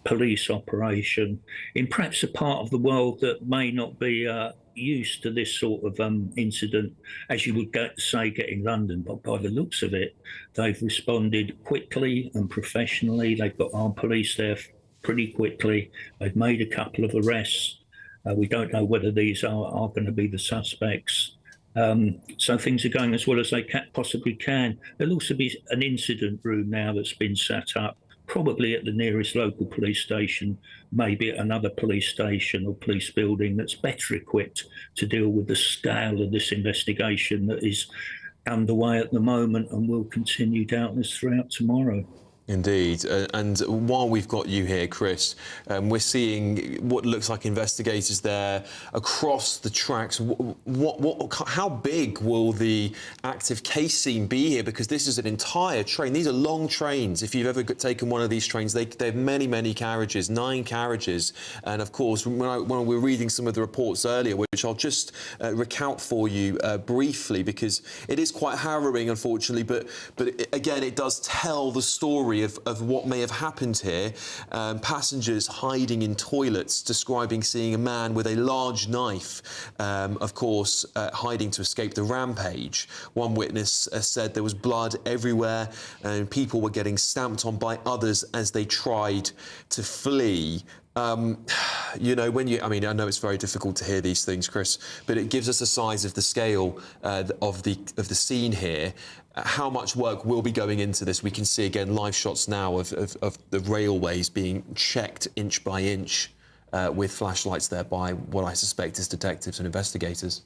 police operation in perhaps a part of the world that may not be used to this sort of incident, as you would say, get in London. But by the looks of it, they've responded quickly and professionally. They've got armed police there pretty quickly. They've made a couple of arrests. We don't know whether these are going to be the suspects. So things are going as well as they possibly can. There'll also be an incident room now that's been set up, probably at the nearest local police station, maybe at another police station or police building that's better equipped to deal with the scale of this investigation that is underway at the moment and will continue doubtless throughout tomorrow. Indeed. And while we've got you here, Chris, we're seeing what looks like investigators there across the tracks. How big will the active case scene be here? Because this is an entire train. These are long trains. If you've ever taken one of these trains, they have many, many carriages, 9 carriages. And of course, when we were reading some of the reports earlier, which I'll just recount for you briefly, because it is quite harrowing, unfortunately, but again, it does tell the story of what may have happened here. Passengers hiding in toilets, describing seeing a man with a large knife, of course, hiding to escape the rampage. One witness said there was blood everywhere and people were getting stamped on by others as they tried to flee. You know, I mean, I know it's very difficult to hear these things, Chris, but it gives us a size of the scale of the scene here. How much work will be going into this? We can see again live shots now of the railways being checked inch by inch with flashlights there by what I suspect is detectives and investigators.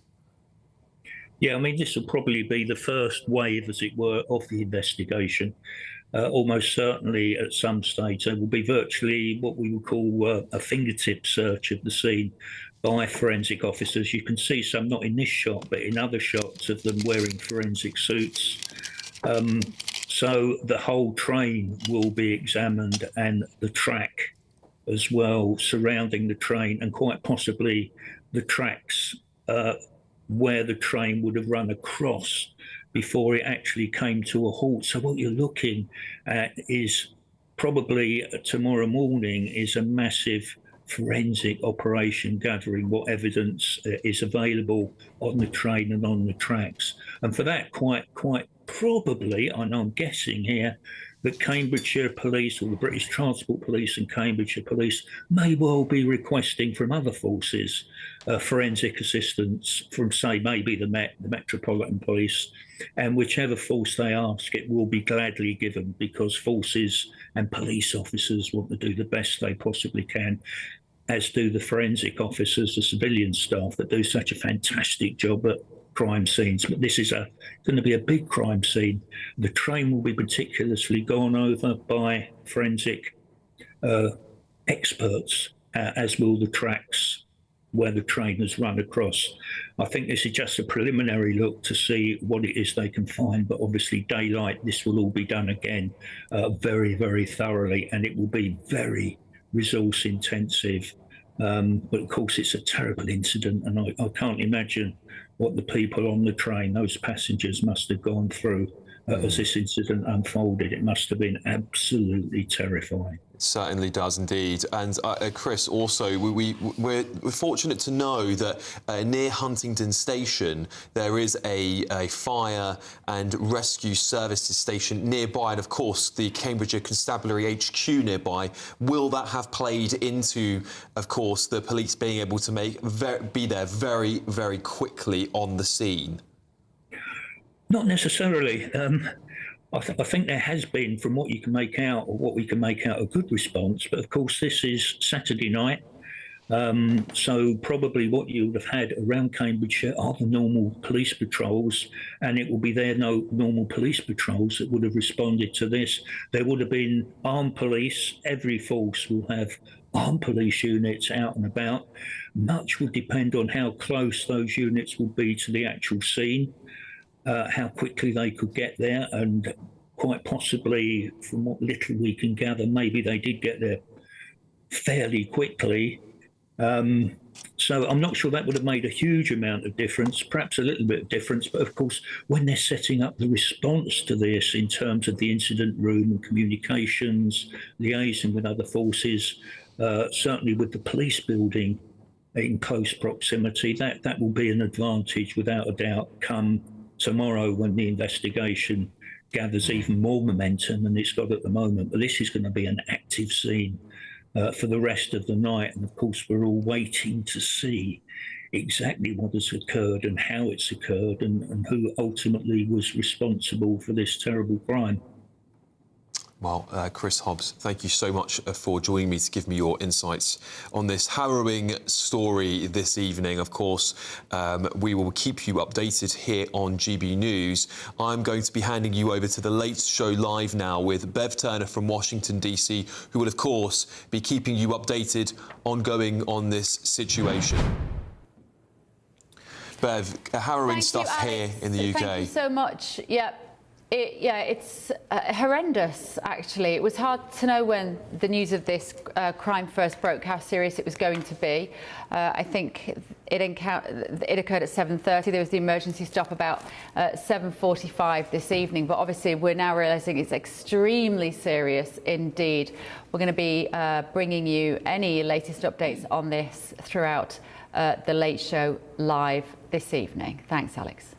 Yeah, I mean, this will probably be the first wave, as it were, of the investigation. Almost certainly at some stage there will be virtually what we would call a fingertip search of the scene by forensic officers. You can see some, not in this shot, but in other shots of them wearing forensic suits. So the whole train will be examined, and the track as well surrounding the train, and quite possibly the tracks where the train would have run across before it actually came to a halt. So what you're looking at is probably tomorrow morning is a massive forensic operation gathering what evidence is available on the train and on the tracks. And for that, quite probably, I know I'm guessing here, that Cambridgeshire Police or the British Transport Police and Cambridgeshire Police may well be requesting from other forces forensic assistance from, say, maybe the Met, the Metropolitan Police, and whichever force they ask, it will be gladly given, because forces and police officers want to do the best they possibly can, as do the forensic officers, the civilian staff that do such a fantastic job at crime scenes. But this is going to be a big crime scene. The train will be meticulously gone over by forensic experts, as will the tracks where the train has run across. I think this is just a preliminary look to see what it is they can find, but obviously daylight, this will all be done again very, very thoroughly, and it will be very resource intensive. But of course, it's a terrible incident, and I can't imagine what the people on the train, those passengers, must have gone through as this incident unfolded. It must have been absolutely terrifying. It certainly does indeed. And Chris, also, we're fortunate to know that near Huntingdon Station there is a fire and rescue services station nearby, and of course the Cambridgeshire Constabulary HQ nearby. Will that have played into, of course, the police being able to be there very, very quickly on the scene? Not necessarily. I think there has been, from what you can make out, or what we can make out, a good response. But of course, this is Saturday night. So probably what you would have had around Cambridgeshire are the normal police patrols, and it will be their normal police patrols that would have responded to this. There would have been armed police. Every force will have armed police units out and about. Much will depend on how close those units will be to the actual scene. How quickly they could get there, and quite possibly, from what little we can gather, maybe they did get there fairly quickly. So I'm not sure that would have made a huge amount of difference, perhaps a little bit of difference. But of course, when they're setting up the response to this in terms of the incident room and communications, liaising with other forces, certainly with the police building in close proximity, that will be an advantage without a doubt come tomorrow, when the investigation gathers even more momentum than it's got at the moment. But this is going to be an active scene for the rest of the night. And of course, we're all waiting to see exactly what has occurred and how it's occurred, and who ultimately was responsible for this terrible crime. Well, Chris Hobbs, thank you so much for joining me to give me your insights on this harrowing story this evening. Of course, we will keep you updated here on GB News. I'm going to be handing you over to The Late Show Live now with Bev Turner from Washington, D.C., who will, of course, be keeping you updated ongoing on this situation. Bev, harrowing stuff here in the UK. Thank you so much. It's horrendous, actually. It was hard to know when the news of this crime first broke how serious it was going to be. I think it occurred at 7:30. There was the emergency stop about 7:45 this evening. But obviously, we're now realising it's extremely serious indeed. We're going to be bringing you any latest updates on this throughout The Late Show Live this evening. Thanks, Alex.